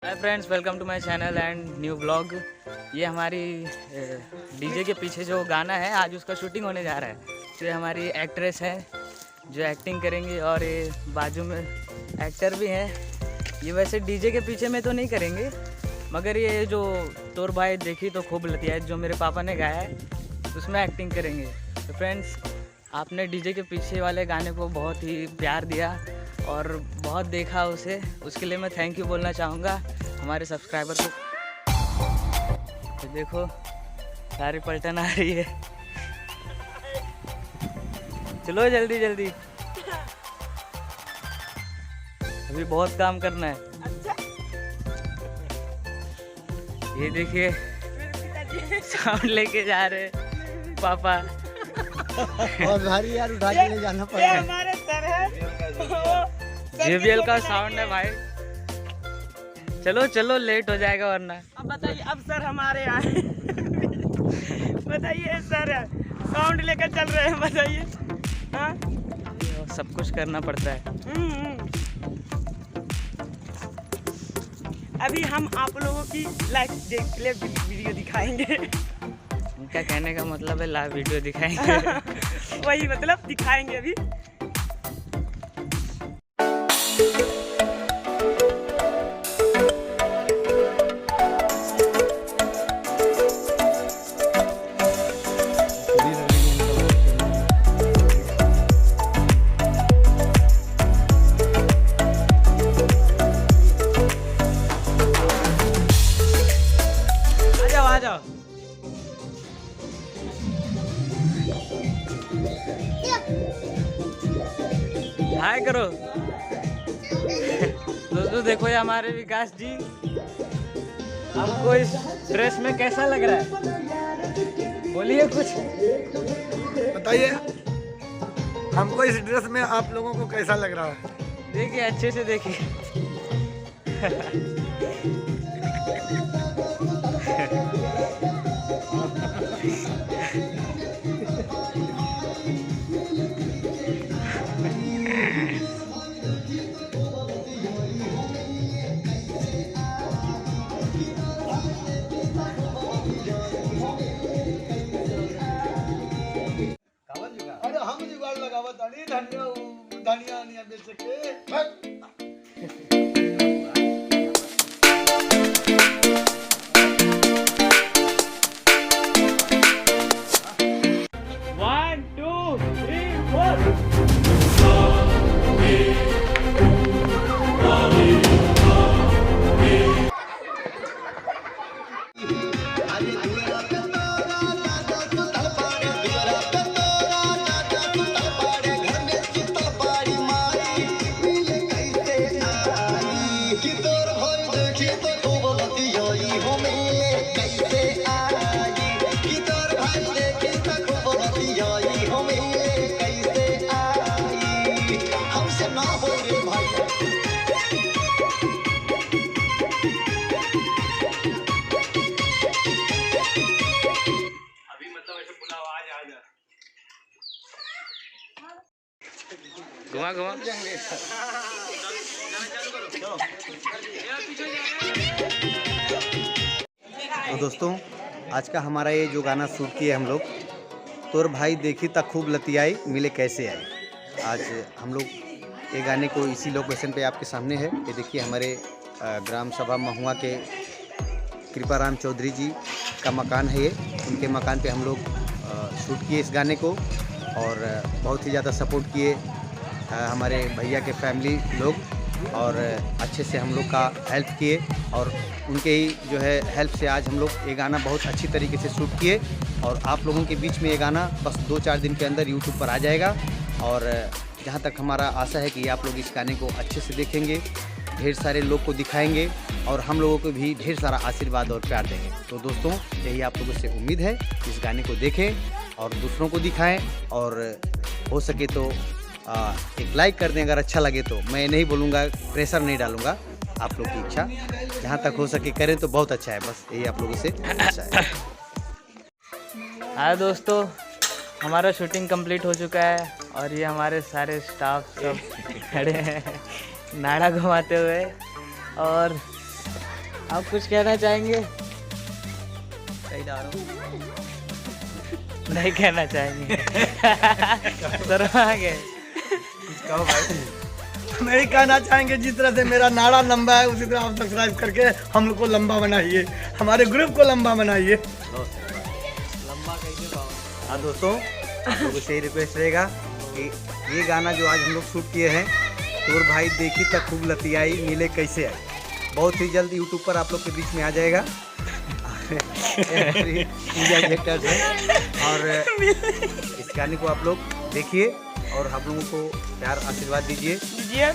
Hi friends, welcome to my channel and new blog. ये हमारी DJ के पीछे जो गाना है आज उसका शूटिंग होने जा रहा है। तो ये हमारी एक्ट्रेस है जो एक्टिंग करेंगी और ये बाजू में एक्टर भी हैं। ये वैसे डीजे के पीछे में तो नहीं करेंगे, मगर ये जो तोर भाई देखी तो खूब लतिया जो मेरे पापा ने गाया है उसमें एक्टिंग करेंगे। तो फ्रेंड्स, आपने डीजे के पीछे वाले गाने को बहुत ही प्यार दिया और बहुत देखा उसे, उसके लिए मैं थैंक यू बोलना चाहूँगा हमारे सब्सक्राइबर को। तो देखो सारी पलटन आ रही है, चलो जल्दी जल्दी, अभी बहुत काम करना है। ये देखिए साउंड लेके जा रहे पापा। बहुत भारी यार, उठा के ले जाना पड़ेगा। हमारे सर है, JBL का साउंड है भाई। चलो चलो, लेट हो जाएगा वरना। अब बताइए, अब सर हमारे यहाँ है। बताइए सर, साउंड लेकर चल रहे हैं, बताइए। हाँ, सब कुछ करना पड़ता है। अभी हम आप लोगों की लाइव वीडियो दिखाएंगे। उनका कहने का मतलब है लाइव वीडियो दिखाएंगे। वही मतलब दिखाएंगे अभी। आ जाओ। हाय करो दोस्तों। देखो ये हमारे विकास जी, हमको इस ड्रेस में कैसा लग रहा है? बोलिए कुछ, बताइए हमको इस ड्रेस में आप लोगों को कैसा लग रहा है? देखिए अच्छे से देखिए। अरे हम जुगाड़ लगावत तानी, धनिया नहीं बेच सके। 1 2 3 4। घुमा घुमा। तो दोस्तों, आज का हमारा ये जो गाना शूट किए हम लोग, तोर भाई देखी तक खूब लतियाई मिले कैसे आई। आज हम लोग ये गाने को इसी लोकेशन पे आपके सामने है। ये देखिए हमारे ग्राम सभा महुआ के कृपाराम चौधरी जी का मकान है ये। उनके मकान पे हम लोग शूट किए इस गाने को और बहुत ही ज़्यादा सपोर्ट किए हमारे भैया के फैमिली लोग और अच्छे से हम लोग का हेल्प किए और उनके ही जो है हेल्प से आज हम लोग ये गाना बहुत अच्छी तरीके से शूट किए और आप लोगों के बीच में ये गाना बस 2-4 दिन के अंदर यूट्यूब पर आ जाएगा। और जहाँ तक हमारा आशा है कि आप लोग इस गाने को अच्छे से देखेंगे, ढेर सारे लोग को दिखाएंगे और हम लोगों को भी ढेर सारा आशीर्वाद और प्यार देंगे। तो दोस्तों, यही आप लोगों से उम्मीद है, इस गाने को देखें और दूसरों को दिखाएं और हो सके तो एक लाइक कर दें अगर अच्छा लगे तो। मैं नहीं बोलूँगा, प्रेशर नहीं डालूँगा, आप लोग की इच्छा जहाँ तक हो सके करें तो बहुत अच्छा है। बस यही आप लोगों से अच्छा है। हाँ दोस्तों, हमारा शूटिंग कंप्लीट हो चुका है और ये हमारे सारे स्टाफ सब खड़े हैं नाड़ा घुमाते हुए। और आप कुछ कहना चाहेंगे? सही जा रहा हूँ। नहीं कहना चाहेंगे। शर्मा गए। कुछ कहो भाई। नहीं कहना चाहेंगे, जिस तरह से मेरा नारा लंबा है उसी तरह आप सब्सक्राइब करके हम लोग को लंबा बनाइए, हमारे ग्रुप को लंबा बनाइए। हाँ दोस्तों, आप लोगों से यही रिक्वेस्ट रहेगा कि ये गाना जो आज हम लोग शूट किए हैं, तोर भाई देखी तक खूब लतियाई मिले कैसे आई, बहुत ही जल्द यूट्यूब पर आप लोग के बीच में आ जाएगा। इंडिया के एक्टर्स हैं और इस गाने को आप लोग देखिए और हम लोगों को प्यार आशीर्वाद दीजिए। दीजिए।